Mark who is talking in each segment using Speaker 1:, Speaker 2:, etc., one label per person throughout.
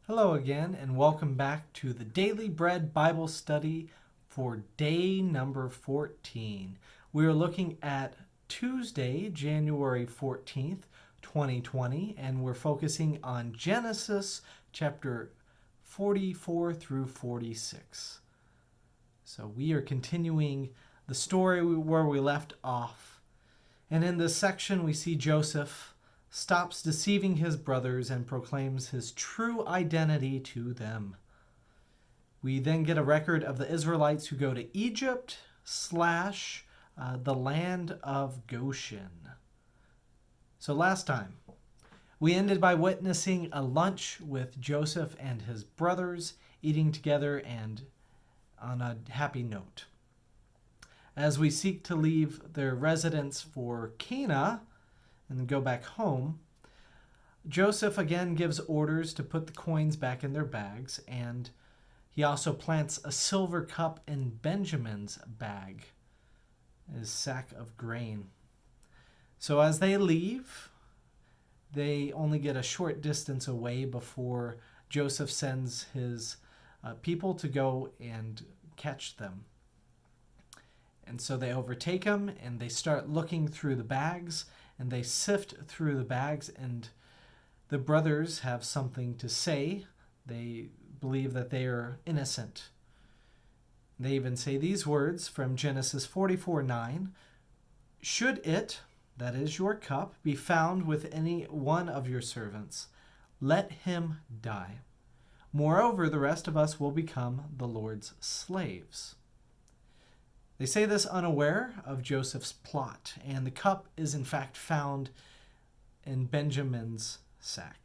Speaker 1: Hello again, and welcome back to the Daily Bread Bible Study for day number 14. We are looking at Tuesday, January 14th, 2020, and we're focusing on Genesis chapter 44 through 46. So we are continuing the story where we left off. And in this section, we see Joseph stops deceiving his brothers and proclaims his true identity to them. We then get a record of the Israelites who go to Egypt / the land of Goshen. So last time, we ended by witnessing a lunch with Joseph and his brothers eating together and on a happy note. As we seek to leave their residence for Canaan and go back home, Joseph again gives orders to put the coins back in their bags, and he also plants a silver cup in Benjamin's bag, his sack of grain. So as they leave, they only get a short distance away before Joseph sends his people to go and catch them. And so they overtake him and they start looking through the bags and they sift through the bags, and the brothers have something to say. They believe that they are innocent. They even say these words from Genesis 44:9. Should it, that is your cup, be found with any one of your servants, let him die. Moreover, the rest of us will become the Lord's slaves. They say this unaware of Joseph's plot, and the cup is in fact found in Benjamin's sack.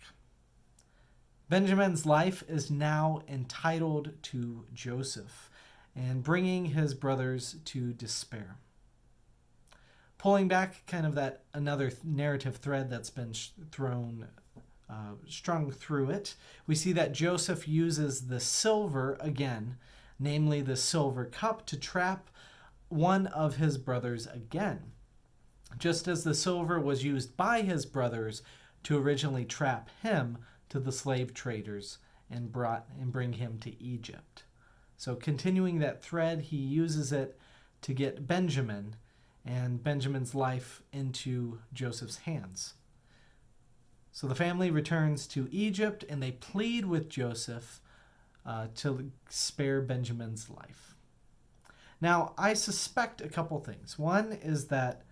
Speaker 1: Benjamin's life is now entitled to Joseph and bringing his brothers to despair. Pulling back kind of that another narrative thread that's been strung through it, we see that Joseph uses the silver again, namely the silver cup, to trap one of his brothers again, just as the silver was used by his brothers to originally trap him to the slave traders and bring him to Egypt. So continuing that thread, he uses it to get Benjamin and Benjamin's life into Joseph's hands. So the family returns to Egypt and they plead with Joseph to spare Benjamin's life. Now, I suspect a couple things. One is that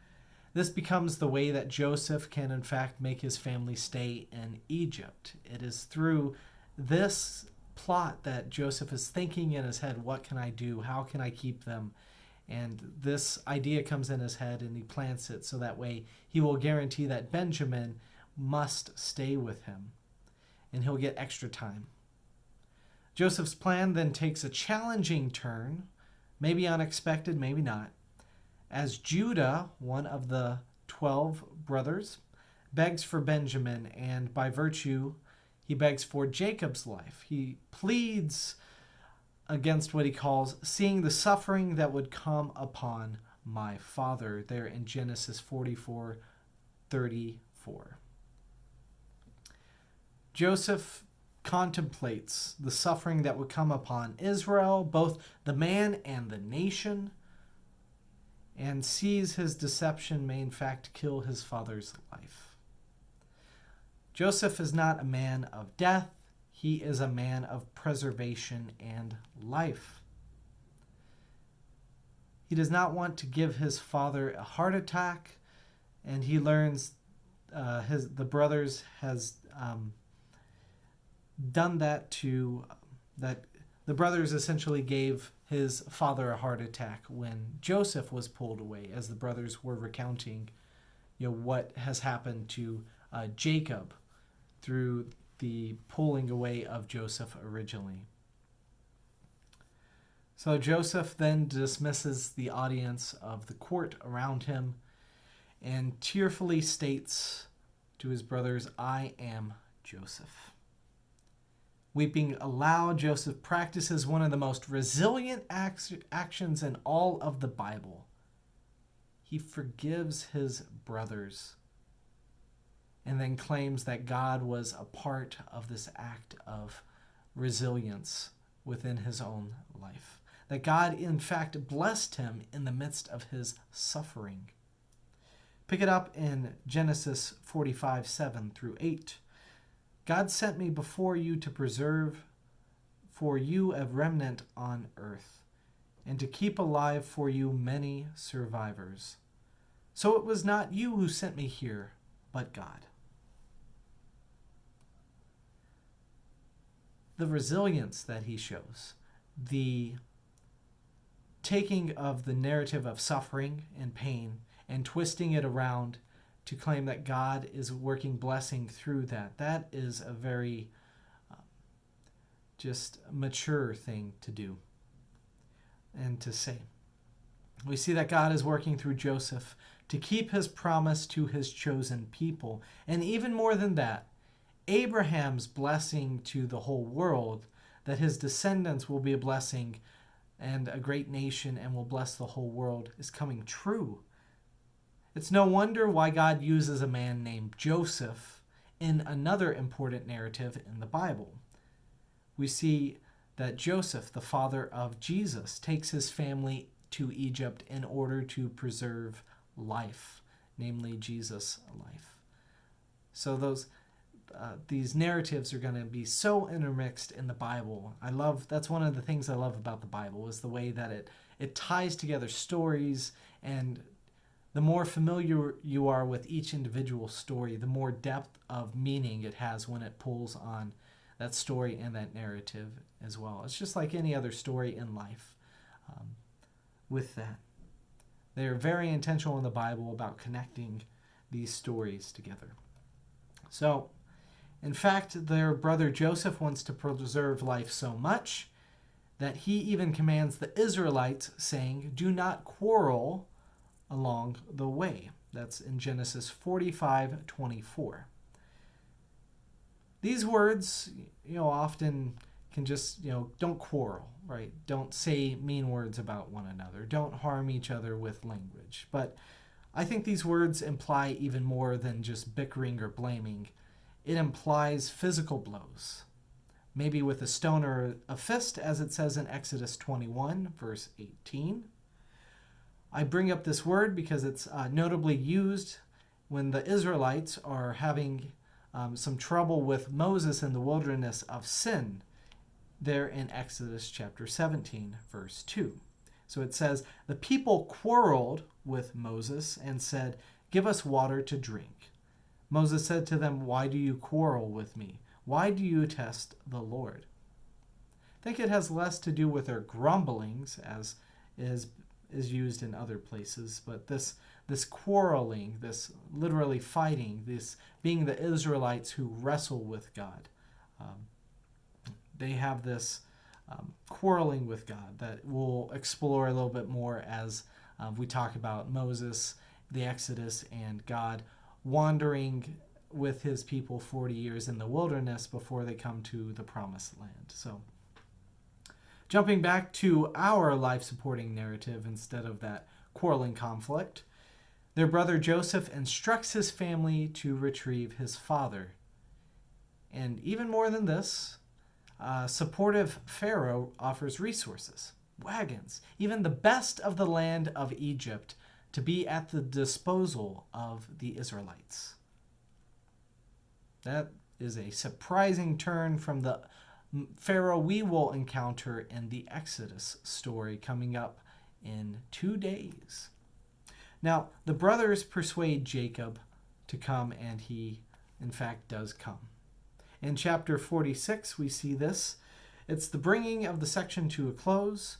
Speaker 1: this becomes the way that Joseph can, in fact, make his family stay in Egypt. It is through this plot that Joseph is thinking in his head, what can I do? How can I keep them? And this idea comes in his head and he plants it so that way he will guarantee that Benjamin must stay with him and he'll get extra time. Joseph's plan then takes a challenging turn, maybe unexpected, maybe not, as Judah, one of the 12 brothers, begs for Benjamin, and by virtue, he begs for Jacob's life. He pleads against what he calls seeing the suffering that would come upon my father, there in Genesis 44:34. Joseph contemplates the suffering that would come upon Israel, both the man and the nation, and sees his deception may in fact kill his father's life. Joseph is not a man of death, he is a man of preservation and life. He does not want to give his father a heart attack, and he learns the brothers has done that that the brothers essentially gave his father a heart attack when Joseph was pulled away, as the brothers were recounting what has happened to Jacob through the pulling away of Joseph originally. So Joseph then dismisses the audience of the court around him and tearfully states to his brothers, I am Joseph. Weeping aloud, Joseph practices one of the most resilient actions in all of the Bible. He forgives his brothers and then claims that God was a part of this act of resilience within his own life. That God, in fact, blessed him in the midst of his suffering. Pick it up in Genesis 45, 7 through 8. God sent me before you to preserve for you a remnant on earth, and to keep alive for you many survivors. So it was not you who sent me here, but God. The resilience that he shows, the taking of the narrative of suffering and pain and twisting it around to claim that God is working blessing through that, that is a very just mature thing to do and to say. We see that God is working through Joseph to keep his promise to his chosen people. And even more than that, Abraham's blessing to the whole world, that his descendants will be a blessing and a great nation and will bless the whole world, is coming true. It's no wonder why God uses a man named Joseph in another important narrative in the Bible. We see that Joseph, the father of Jesus, takes his family to Egypt in order to preserve life, namely Jesus' life. So these narratives are going to be so intermixed in the Bible. That's one of the things I love about the Bible, is the way that it ties together stories, and the more familiar you are with each individual story, the more depth of meaning it has when it pulls on that story and that narrative as well. It's just like any other story in life. With that, they are very intentional in the Bible about connecting these stories together. So, in fact, their brother Joseph wants to preserve life so much that he even commands the Israelites, saying, "Do not quarrel along the way." That's in Genesis 45:24. These words, often can just, don't quarrel, right? Don't say mean words about one another. Don't harm each other with language. But I think these words imply even more than just bickering or blaming. It implies physical blows, maybe with a stone or a fist, as it says in Exodus 21, verse 18. I bring up this word because it's notably used when the Israelites are having some trouble with Moses in the wilderness of sin, there in Exodus chapter 17, verse 2. So it says, "The people quarreled with Moses and said, 'Give us water to drink.' Moses said to them, 'Why do you quarrel with me? Why do you test the Lord?'" I think it has less to do with their grumblings, as is used in other places, but this quarreling, this literally fighting, this being the Israelites who wrestle with God. They have this quarreling with God that we'll explore a little bit more as we talk about Moses, the Exodus, and God wandering with his people 40 years in the wilderness before they come to the promised land. So, jumping back to our life-supporting narrative instead of that quarreling conflict, their brother Joseph instructs his family to retrieve his father. And even more than this, supportive Pharaoh offers resources, wagons, even the best of the land of Egypt to be at the disposal of the Israelites. That is a surprising turn from the Pharaoh we will encounter in the Exodus story coming up in 2 days. Now, the brothers persuade Jacob to come, and he, in fact, does come. In chapter 46, we see this. It's the bringing of the section to a close,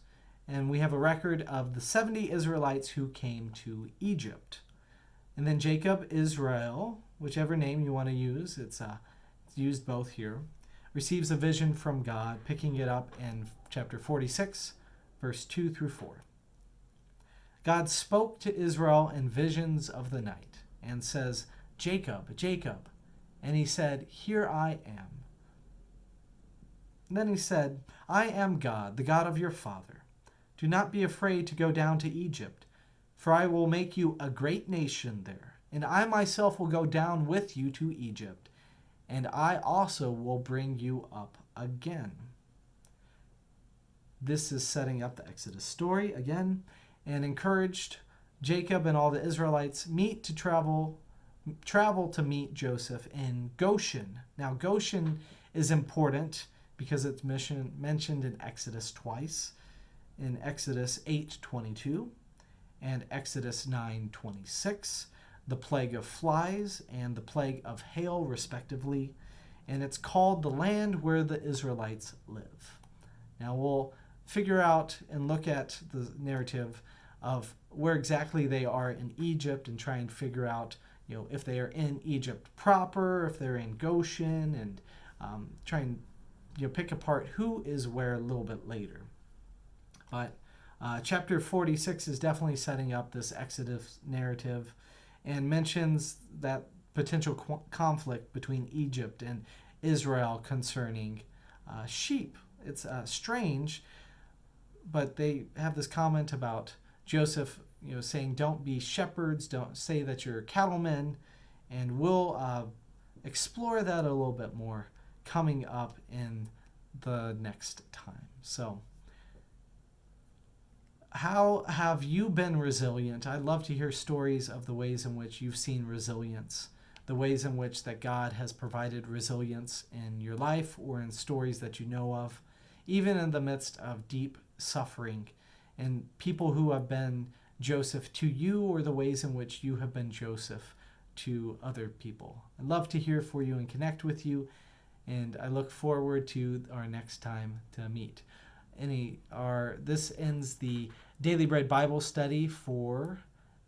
Speaker 1: and we have a record of the 70 Israelites who came to Egypt. And then Jacob, Israel, whichever name you want to use, it's used both here, receives a vision from God, picking it up in chapter 46, verse 2 through 4. God spoke to Israel in visions of the night and says, "Jacob, Jacob." And he said, "Here I am." And then he said, "I am God, the God of your father. Do not be afraid to go down to Egypt, for I will make you a great nation there, and I myself will go down with you to Egypt, and I also will bring you up again." This is setting up the Exodus story again, and encouraged Jacob and all the Israelites to travel to meet Joseph in Goshen. Now, Goshen is important because it's mentioned in Exodus twice, in Exodus 8:22 and Exodus 9:26, the plague of flies and the plague of hail, respectively, and it's called the land where the Israelites live. Now we'll figure out and look at the narrative of where exactly they are in Egypt and try and figure out, if they are in Egypt proper, if they're in Goshen, and try and pick apart who is where a little bit later. But chapter 46 is definitely setting up this Exodus narrative and mentions that potential conflict between Egypt and Israel concerning sheep. It's strange, but they have this comment about Joseph, saying, "Don't be shepherds, don't say that you're cattlemen," and we'll explore that a little bit more coming up in the next time. So, how have you been resilient? I'd love to hear stories of the ways in which you've seen resilience, the ways in which that God has provided resilience in your life or in stories that you know of, even in the midst of deep suffering, and people who have been Joseph to you, or the ways in which you have been Joseph to other people. I'd love to hear for you and connect with you, and I look forward to our next time to meet. This ends the Daily Bread Bible study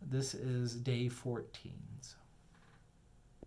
Speaker 1: this is day 14.